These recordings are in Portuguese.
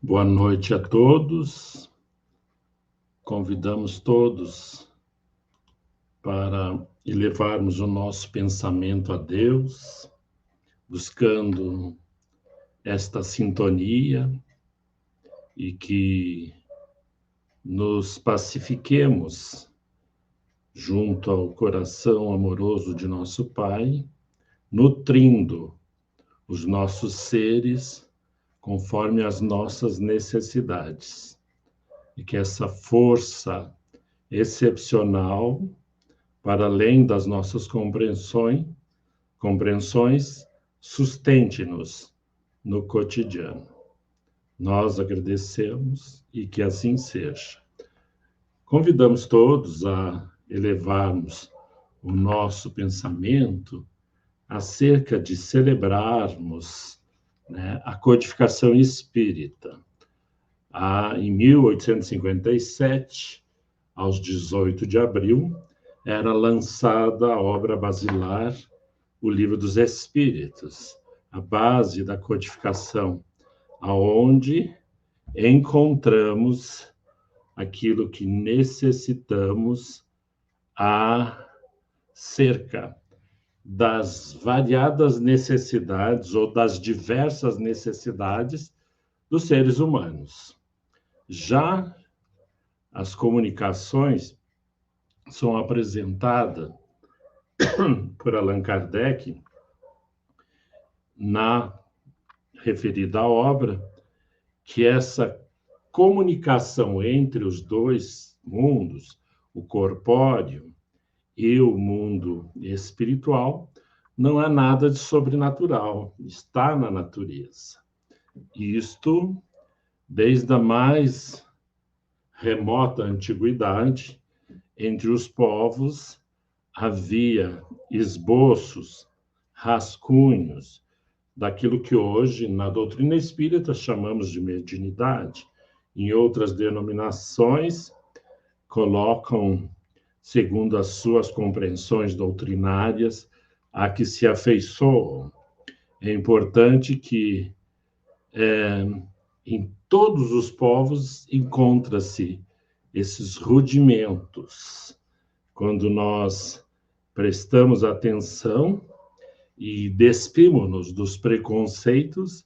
Boa noite a todos. Convidamos todos para elevarmos o nosso pensamento a Deus, buscando esta sintonia e que nos pacifiquemos junto ao coração amoroso de nosso Pai, nutrindo os nossos seres conforme as nossas necessidades. E que essa força excepcional, para além das nossas compreensões, sustente-nos no cotidiano. Nós agradecemos e que assim seja. Convidamos todos a elevarmos o nosso pensamento acerca de celebrarmos, a codificação espírita. Em 1857, aos 18 de abril, era lançada a obra basilar, o Livro dos Espíritos, a base da codificação, aonde encontramos aquilo que necessitamos acerca das variadas necessidades ou das diversas necessidades dos seres humanos. Já as comunicações são apresentadas por Allan Kardec na referida obra, que essa comunicação entre os dois mundos, o corpóreo e o mundo espiritual, não é nada de sobrenatural, está na natureza. Isto, desde a mais remota antiguidade, entre os povos havia esboços, rascunhos, daquilo que hoje, na doutrina espírita, chamamos de mediunidade. Em outras denominações, colocam, segundo as suas compreensões doutrinárias, a que se afeiçoam. É importante que em todos os povos encontra-se esses rudimentos. Quando nós prestamos atenção e despimos-nos dos preconceitos,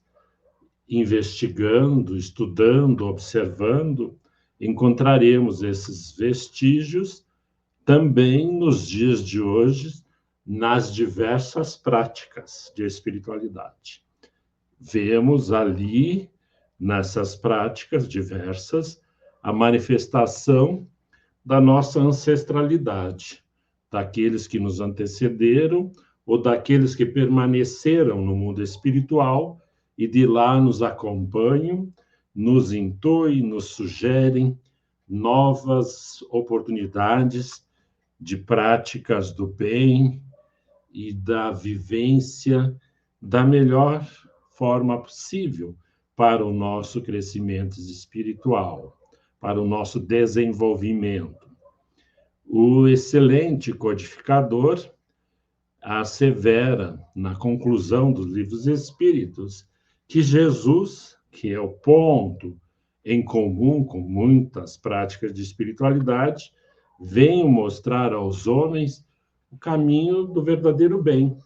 investigando, estudando, observando, encontraremos esses vestígios também nos dias de hoje, nas diversas práticas de espiritualidade. Vemos ali, nessas práticas diversas, a manifestação da nossa ancestralidade, daqueles que nos antecederam ou daqueles que permaneceram no mundo espiritual e de lá nos acompanham, nos intuem, nos sugerem novas oportunidades de práticas do bem e da vivência da melhor forma possível para o nosso crescimento espiritual, para o nosso desenvolvimento. O excelente codificador assevera, na conclusão dos livros espíritos, que Jesus, que é o ponto em comum com muitas práticas de espiritualidade, veio mostrar aos homens o caminho do verdadeiro bem.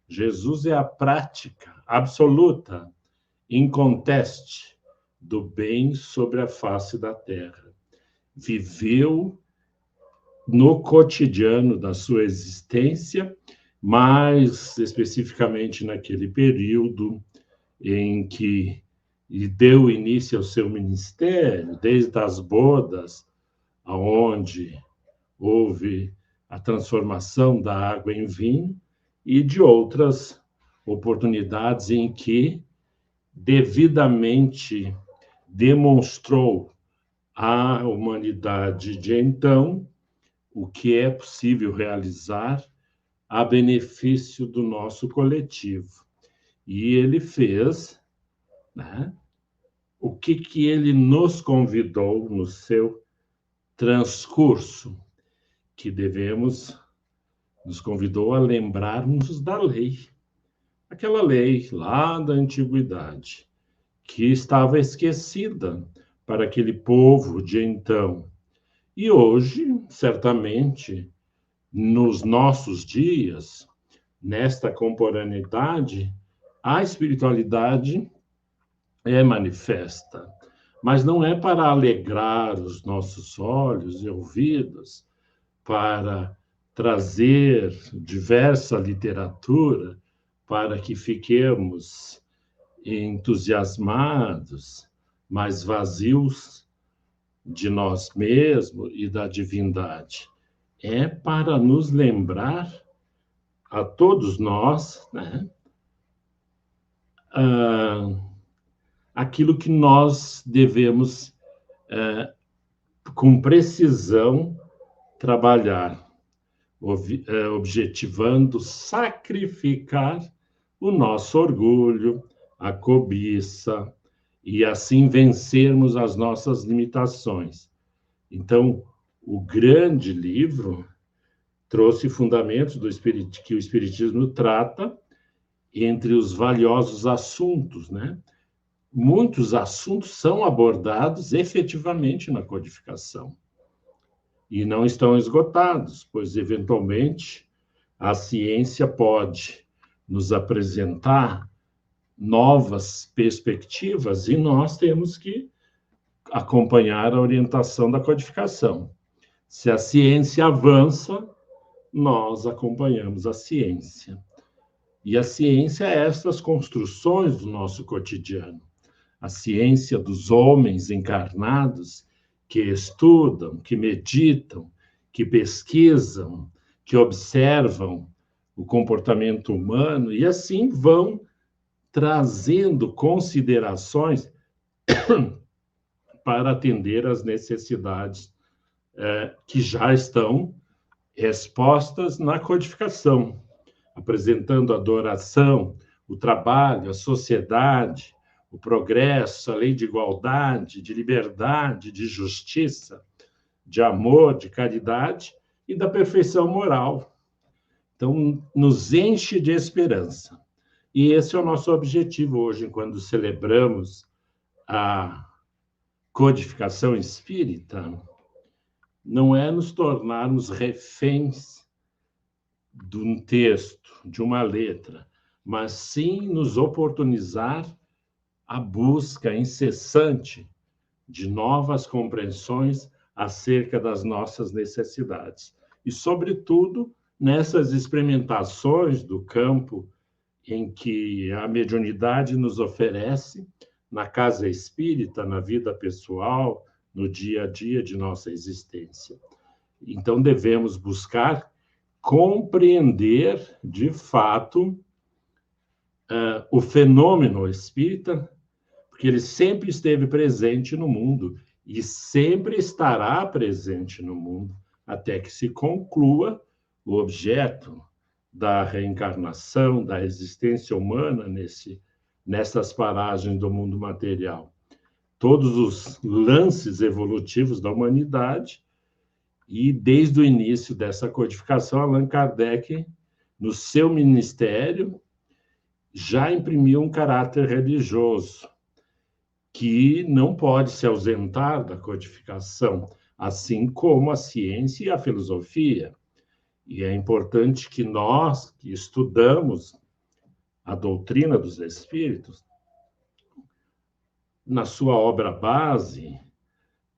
Jesus é a prática absoluta, inconteste, do bem sobre a face da terra. Viveu no cotidiano da sua existência, mais especificamente naquele período em que deu início ao seu ministério, desde as bodas, onde houve a transformação da água em vinho, e de outras oportunidades em que devidamente demonstrou à humanidade de então o que é possível realizar a benefício do nosso coletivo. E ele fez, o que ele nos convidou no seu transcurso, que nos convidou a lembrarmos da lei. Aquela lei lá da antiguidade, que estava esquecida para aquele povo de então. E hoje, certamente, nos nossos dias, nesta contemporaneidade, a espiritualidade é manifesta, mas não é para alegrar os nossos olhos e ouvidos, para trazer diversa literatura para que fiquemos entusiasmados, mas vazios de nós mesmos e da divindade. É para nos lembrar a todos nós, né, aquilo que nós devemos, com precisão, trabalhar, objetivando sacrificar o nosso orgulho, a cobiça, e assim vencermos as nossas limitações. Então, o grande livro trouxe fundamentos que o Espiritismo trata entre os valiosos assuntos, né? Muitos assuntos são abordados efetivamente na codificação e não estão esgotados, pois, eventualmente, a ciência pode nos apresentar novas perspectivas e nós temos que acompanhar a orientação da codificação. Se a ciência avança, nós acompanhamos a ciência. E a ciência é essas construções do nosso cotidiano. A ciência dos homens encarnados que estudam, que meditam, que pesquisam, que observam o comportamento humano e assim vão trazendo considerações para atender às necessidades que já estão expostas na codificação, apresentando a adoração, o trabalho, a sociedade, o progresso, a lei de igualdade, de liberdade, de justiça, de amor, de caridade e da perfeição moral. Então, nos enche de esperança. E esse é o nosso objetivo hoje, quando celebramos a codificação espírita, não é nos tornarmos reféns de um texto, de uma letra, mas sim nos oportunizar a busca incessante de novas compreensões acerca das nossas necessidades. E, sobretudo, nessas experimentações do campo em que a mediunidade nos oferece, na casa espírita, na vida pessoal, no dia a dia de nossa existência. Então, devemos buscar compreender, de fato, o fenômeno espírita, porque ele sempre esteve presente no mundo e sempre estará presente no mundo, até que se conclua o objeto da reencarnação, da existência humana nessas paragens do mundo material. Todos os lances evolutivos da humanidade, e desde o início dessa codificação, Allan Kardec, no seu ministério, já imprimiu um caráter religioso, que não pode se ausentar da codificação, assim como a ciência e a filosofia. E é importante que nós, que estudamos a doutrina dos espíritos, na sua obra base,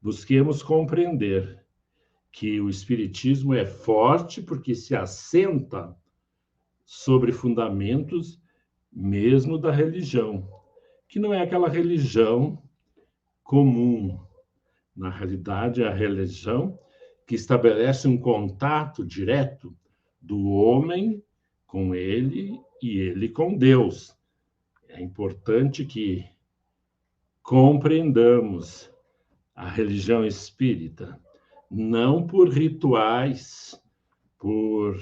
busquemos compreender que o espiritismo é forte porque se assenta sobre fundamentos mesmo da religião, que não é aquela religião comum. Na realidade, é a religião que estabelece um contato direto do homem com ele e ele com Deus. É importante que compreendamos a religião espírita, não por rituais, por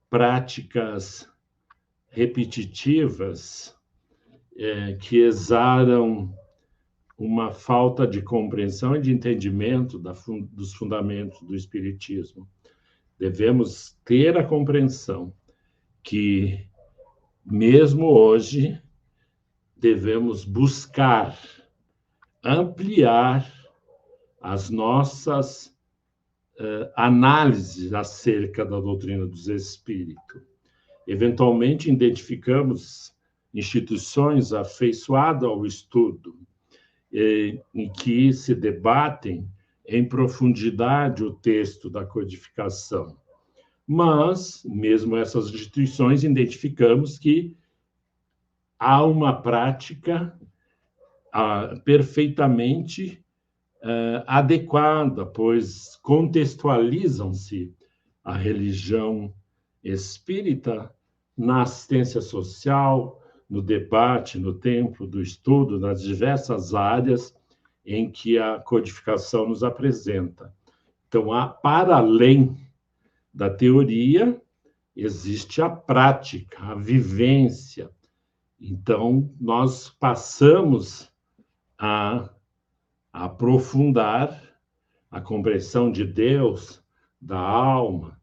práticas repetitivas que exalam uma falta de compreensão e de entendimento dos fundamentos do espiritismo. Devemos ter a compreensão que, mesmo hoje, devemos buscar ampliar as nossas análises acerca da doutrina dos espíritos. Eventualmente, identificamos instituições afeiçoadas ao estudo, em que se debatem em profundidade o texto da codificação. Mas, mesmo essas instituições, identificamos que há uma prática perfeitamente adequada, pois contextualizam-se a religião espírita na assistência social, no debate, no tempo do estudo, nas diversas áreas em que a codificação nos apresenta. Então, para além da teoria, existe a prática, a vivência. Então, nós passamos a aprofundar a compreensão de Deus, da alma,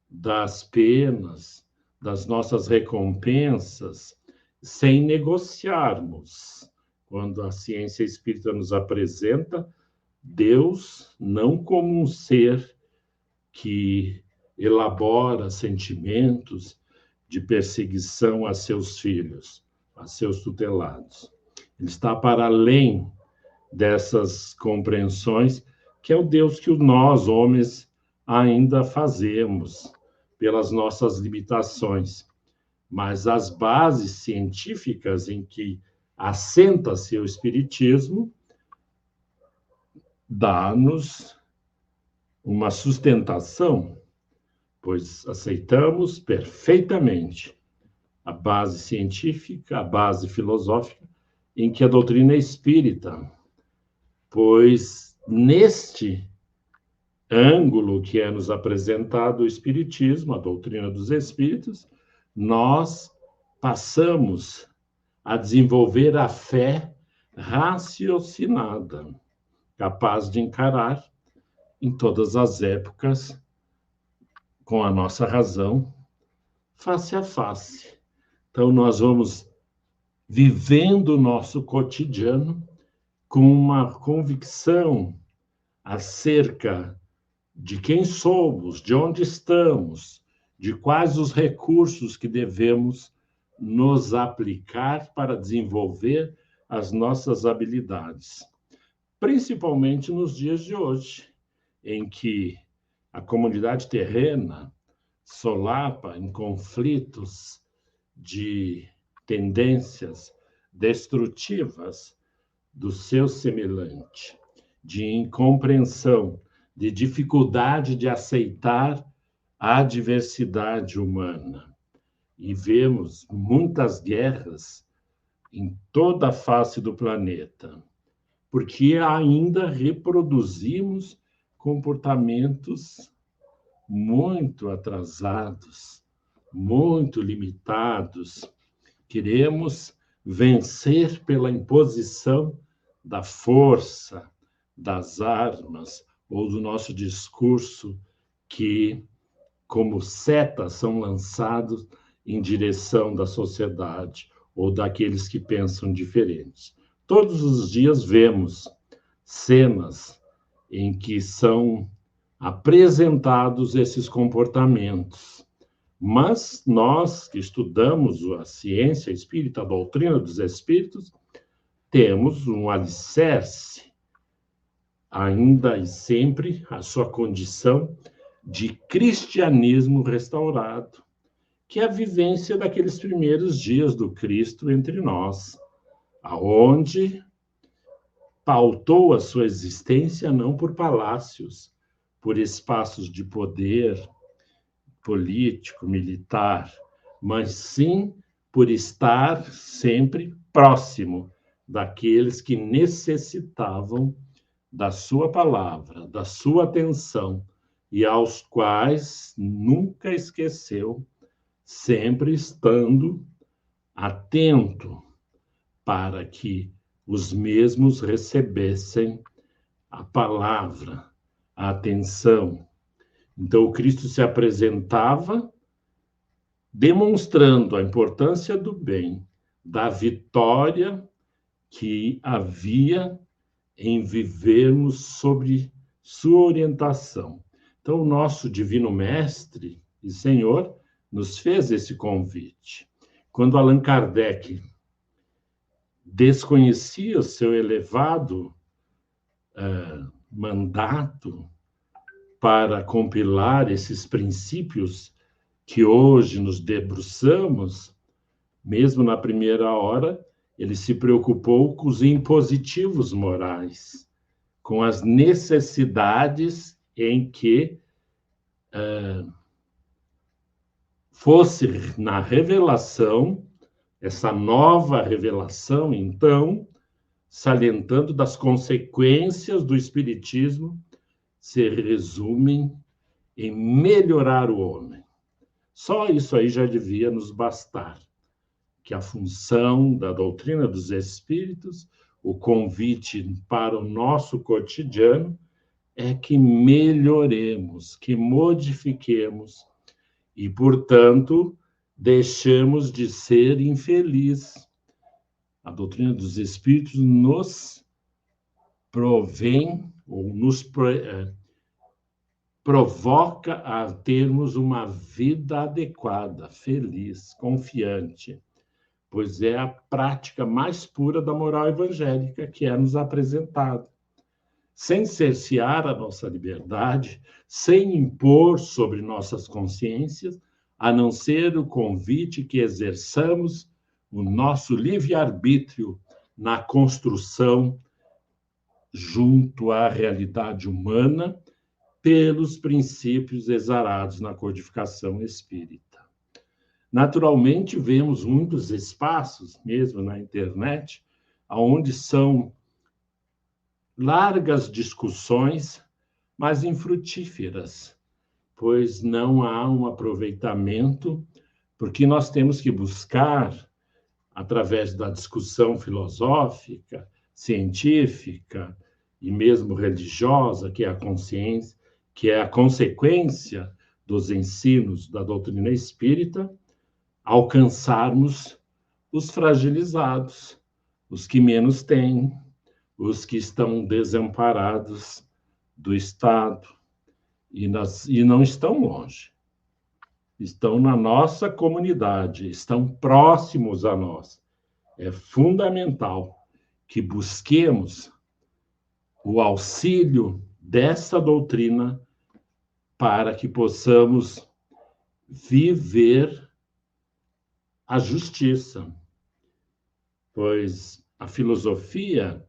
das penas, das nossas recompensas, sem negociarmos. Quando a ciência espírita nos apresenta Deus não como um ser que elabora sentimentos de perseguição a seus filhos, a seus tutelados. Ele está para além dessas compreensões, que é o Deus que nós, homens, ainda fazemos pelas nossas limitações. Mas as bases científicas em que assenta-se o Espiritismo dá-nos uma sustentação, pois aceitamos perfeitamente a base científica, a base filosófica, em que a doutrina é espírita, pois neste ângulo que é nos apresentado o Espiritismo, a doutrina dos Espíritos, nós passamos a desenvolver a fé raciocinada, capaz de encarar em todas as épocas, com a nossa razão, face a face. Então, nós vamos vivendo o nosso cotidiano com uma convicção acerca de quem somos, de onde estamos, de quais os recursos que devemos nos aplicar para desenvolver as nossas habilidades, principalmente nos dias de hoje, em que a comunidade terrena solapa em conflitos de tendências destrutivas do seu semelhante, de incompreensão, de dificuldade de aceitar a diversidade humana. E vemos muitas guerras em toda a face do planeta, porque ainda reproduzimos comportamentos muito atrasados, muito limitados. Queremos vencer pela imposição da força, das armas ou do nosso discurso que, como setas, são lançados em direção da sociedade ou daqueles que pensam diferentes. Todos os dias vemos cenas em que são apresentados esses comportamentos. Mas nós que estudamos a ciência espírita, a doutrina dos espíritos, temos um alicerce, ainda e sempre, a sua condição de cristianismo restaurado, que é a vivência daqueles primeiros dias do Cristo entre nós, aonde pautou a sua existência não por palácios, por espaços de poder político, militar, mas sim por estar sempre próximo daqueles que necessitavam da sua palavra, da sua atenção, e aos quais nunca esqueceu, sempre estando atento para que os mesmos recebessem a palavra, a atenção. Então, o Cristo se apresentava demonstrando a importância do bem, da vitória que havia em vivermos sobre sua orientação. Então, o nosso Divino Mestre e Senhor nos fez esse convite. Quando Allan Kardec desconhecia seu elevado mandato para compilar esses princípios que hoje nos debruçamos, mesmo na primeira hora, ele se preocupou com os impositivos morais, com as necessidades em que fosse na revelação, essa nova revelação, então, salientando das consequências do Espiritismo, se resumem em melhorar o homem. Só isso aí já devia nos bastar, que a função da doutrina dos Espíritos, o convite para o nosso cotidiano, é que melhoremos, que modifiquemos e, portanto, deixemos de ser infelizes. A doutrina dos Espíritos nos provém ou nos provoca a termos uma vida adequada, feliz, confiante, pois é a prática mais pura da moral evangélica que é nos apresentada, sem cercear a nossa liberdade, sem impor sobre nossas consciências, a não ser o convite que exerçamos o nosso livre-arbítrio na construção junto à realidade humana pelos princípios exarados na codificação espírita. Naturalmente, vemos muitos espaços, mesmo na internet, onde são largas discussões, mas infrutíferas, pois não há um aproveitamento, porque nós temos que buscar, através da discussão filosófica, científica e mesmo religiosa, que é a consciência, que é a consequência dos ensinos da doutrina espírita, alcançarmos os fragilizados, os que menos têm, os que estão desamparados do Estado e não estão longe. Estão na nossa comunidade, estão próximos a nós. É fundamental que busquemos o auxílio dessa doutrina para que possamos viver a justiça, pois a filosofia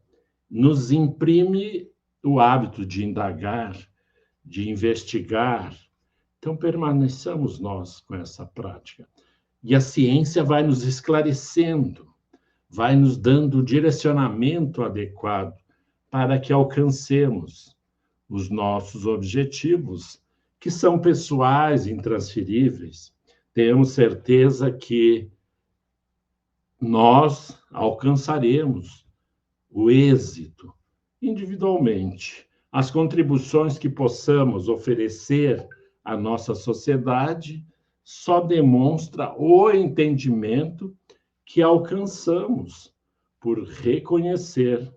nos imprime o hábito de indagar, de investigar. Então, permaneçamos nós com essa prática. E a ciência vai nos esclarecendo, vai nos dando o direcionamento adequado para que alcancemos os nossos objetivos, que são pessoais, intransferíveis. Temos certeza que nós alcançaremos o êxito individualmente. As contribuições que possamos oferecer à nossa sociedade só demonstra o entendimento que alcançamos por reconhecer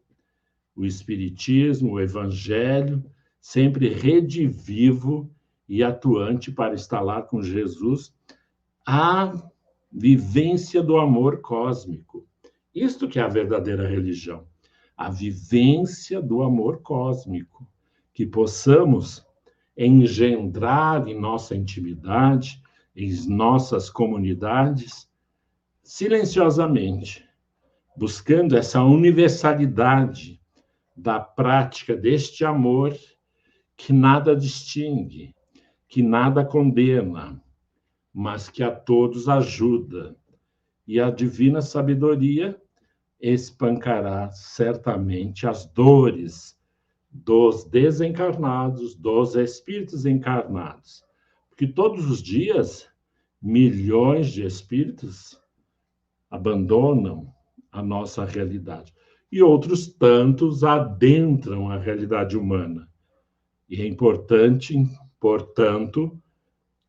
o Espiritismo, o Evangelho, sempre redivivo e atuante para instalar com Jesus a vivência do amor cósmico. Isto que é a verdadeira religião, a vivência do amor cósmico, que possamos engendrar em nossa intimidade, em nossas comunidades, silenciosamente, buscando essa universalidade da prática deste amor que nada distingue, que nada condena, mas que a todos ajuda. E a divina sabedoria espancará certamente as dores dos desencarnados, dos espíritos encarnados. Porque todos os dias, milhões de espíritos abandonam a nossa realidade. E outros tantos adentram a realidade humana. E é importante, portanto,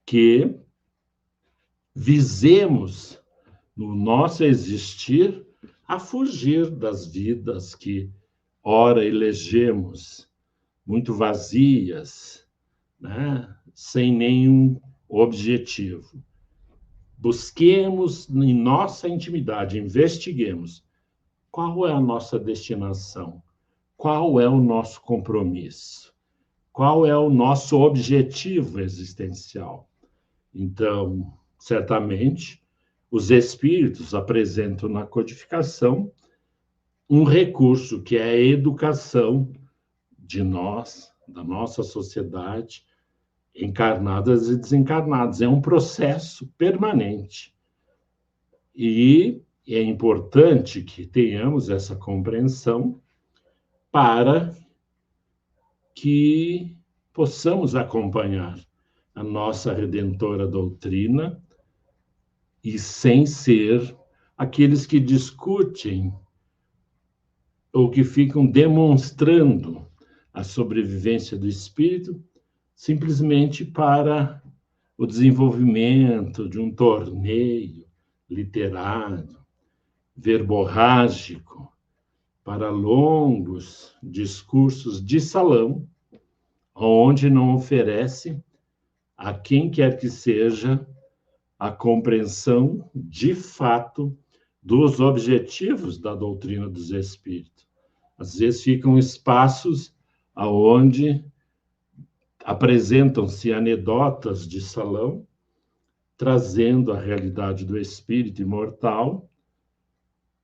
que visemos no nosso existir, a fugir das vidas que, ora, elegemos, muito vazias, né? Sem nenhum objetivo. Busquemos em nossa intimidade, investiguemos qual é a nossa destinação, qual é o nosso compromisso, qual é o nosso objetivo existencial. Então, certamente, os espíritos apresentam na codificação um recurso que é a educação de nós, da nossa sociedade, encarnadas e desencarnadas. É um processo permanente. E é importante que tenhamos essa compreensão para que possamos acompanhar a nossa redentora doutrina e sem ser aqueles que discutem ou que ficam demonstrando a sobrevivência do espírito simplesmente para o desenvolvimento de um torneio literário, verborrágico, para longos discursos de salão, onde não oferece a quem quer que seja a compreensão de fato dos objetivos da doutrina dos espíritos. Às vezes ficam espaços aonde apresentam-se anedotas de salão, trazendo a realidade do espírito imortal,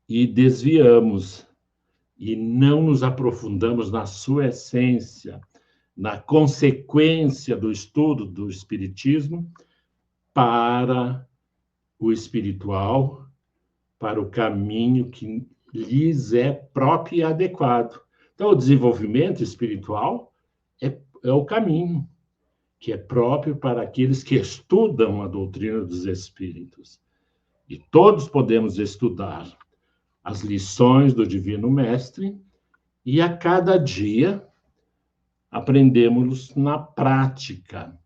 e desviamos e não nos aprofundamos na sua essência, na consequência do estudo do espiritismo para o espiritual, para o caminho que lhes é próprio e adequado. Então, o desenvolvimento espiritual é o caminho que é próprio para aqueles que estudam a doutrina dos espíritos. E todos podemos estudar as lições do Divino Mestre e a cada dia aprendemos na prática,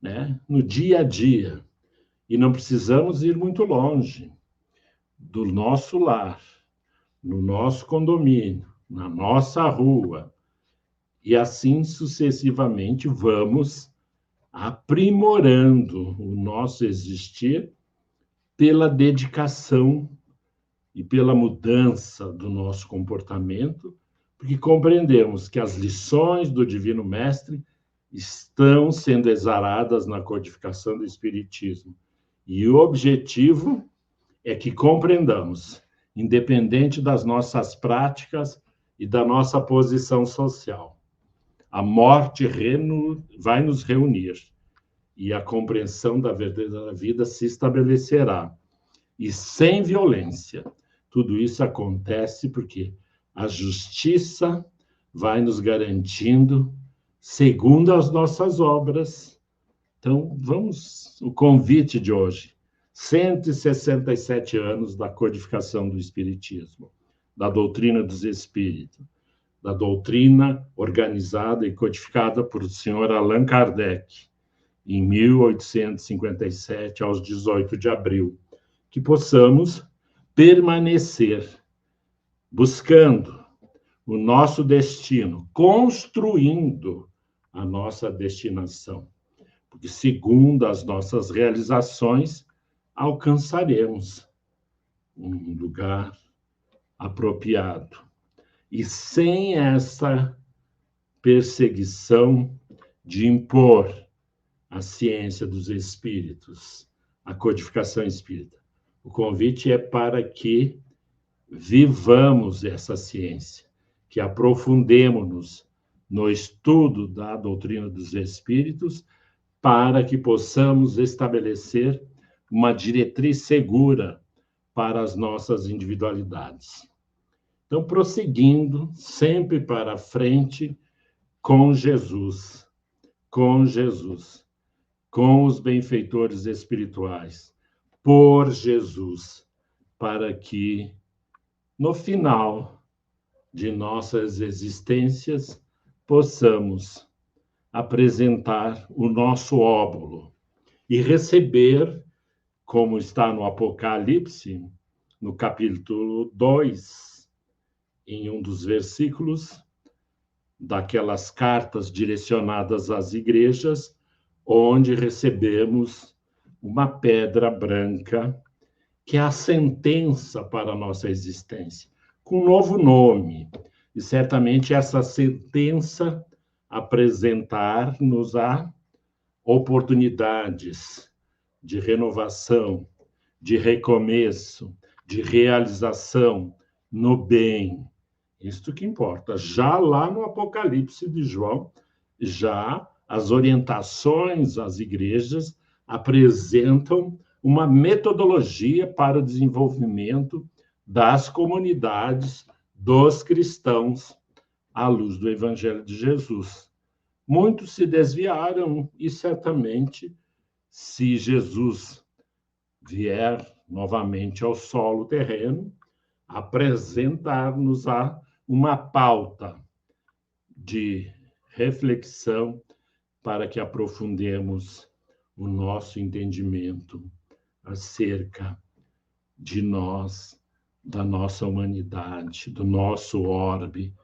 né? No dia a dia. E não precisamos ir muito longe do nosso lar, no nosso condomínio, na nossa rua. E assim sucessivamente vamos aprimorando o nosso existir pela dedicação e pela mudança do nosso comportamento, porque compreendemos que as lições do Divino Mestre estão sendo exaradas na codificação do Espiritismo. E o objetivo é que compreendamos, independente das nossas práticas e da nossa posição social. A morte vai nos reunir e a compreensão da verdadeira vida se estabelecerá. E sem violência. Tudo isso acontece porque a justiça vai nos garantindo segundo as nossas obras. Então, o convite de hoje. 167 anos da codificação do Espiritismo, da doutrina dos Espíritos, da doutrina organizada e codificada por o senhor Allan Kardec, em 1857, aos 18 de abril. Que possamos permanecer buscando o nosso destino, construindo a nossa destinação. Porque, segundo as nossas realizações, alcançaremos um lugar apropriado. E sem essa perseguição de impor a ciência dos espíritos, a codificação espírita. O convite é para que vivamos essa ciência, que aprofundemos-nos no estudo da doutrina dos espíritos, para que possamos estabelecer uma diretriz segura para as nossas individualidades. Então, prosseguindo sempre para frente com Jesus, com os benfeitores espirituais, por Jesus, para que, no final de nossas existências, possamos apresentar o nosso óbolo e receber como está no Apocalipse, no capítulo 2, em um dos versículos daquelas cartas direcionadas às igrejas, onde recebemos uma pedra branca, que é a sentença para a nossa existência, com um novo nome. E certamente essa sentença apresentar-nos-á oportunidades de renovação, de recomeço, de realização no bem. Isto que importa. Já lá no Apocalipse de João, já as orientações às igrejas apresentam uma metodologia para o desenvolvimento das comunidades dos cristãos à luz do Evangelho de Jesus. Muitos se desviaram e certamente, se Jesus vier novamente ao solo terreno, apresentar-nos a uma pauta de reflexão para que aprofundemos o nosso entendimento acerca de nós, da nossa humanidade, do nosso orbe,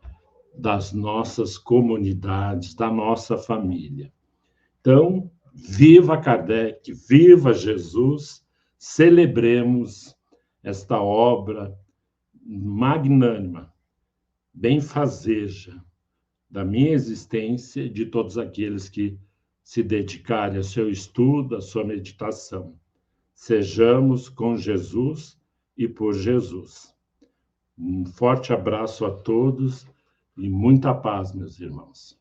das nossas comunidades, da nossa família. Então, viva Kardec, viva Jesus, celebremos esta obra magnânima, benfazeja da minha existência e de todos aqueles que se dedicarem ao seu estudo, à sua meditação. Sejamos com Jesus e por Jesus. Um forte abraço a todos e muita paz, meus irmãos.